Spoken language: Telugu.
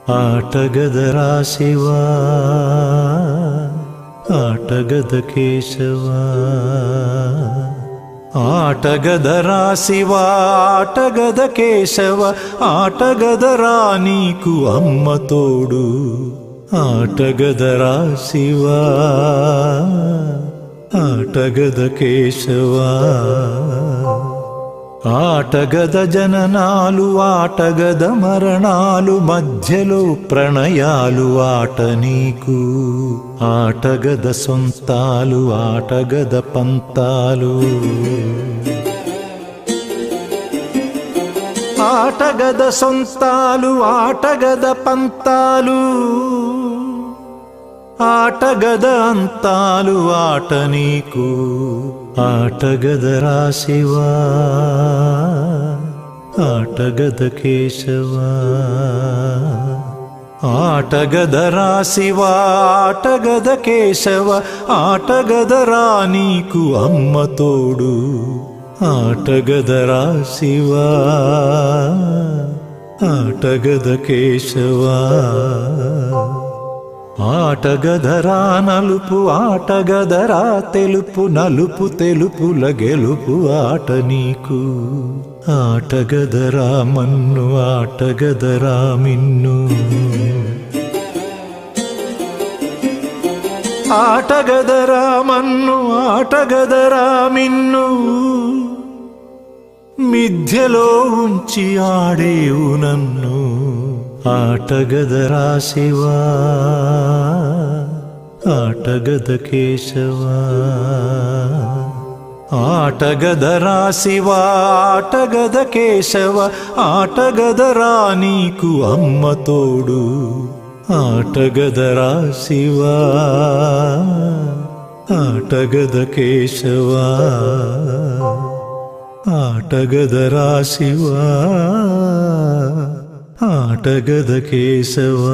ಆಟಗದರಾ ಶಿವ ಆಟಗದ ಕೇಶವ ಆಟಗದರಾ ಶಿವ ಆಟಗದ ಕೇಶವ ಆಟಗದರಾ నీకు అమ్మ తోడు ఆటగదరా శివ ఆటగద కేశవ ఆటగద జననాలు ఆటగద మరణాలు మధ్యలో ప్రణయాలు ఆట నీకు ఆటగద సొంతాలు ఆటగద పంతాలు ఆటగద సొంతాలు ఆటగద పంతాలు ఆటగద అంతాలు ఆట నీకు ఆటగదరా శివ ఆటగద కేశవ ఆటగదరా శివ ఆటగద కేశవ ఆటగదరా నీకు అమ్మ తోడు ఆటగదరా శివ ఆటగద కేశవ ఆటగదరా నలుపు ఆటగదరా తెలుపు నలుపు తెలుపుల గెలుపు ఆట నీకు ఆటగదరా మన్ను ఆటగదరా మిన్ను ఆటగదరా మన్ను ఆటగదరా మిన్ను మిథ్యలో ఉంచి ఆడేవు నన్ను ఆటగదరా శివ ఆటగద కేశవ ఆటగదరా శివ ఆటగద కేశవ ఆటగదరా నీకు అమ్మ తోడు ఆటగదరా శివ ఆటగద కేశవ ఆటగదరా శివ ఆటగద కేశవ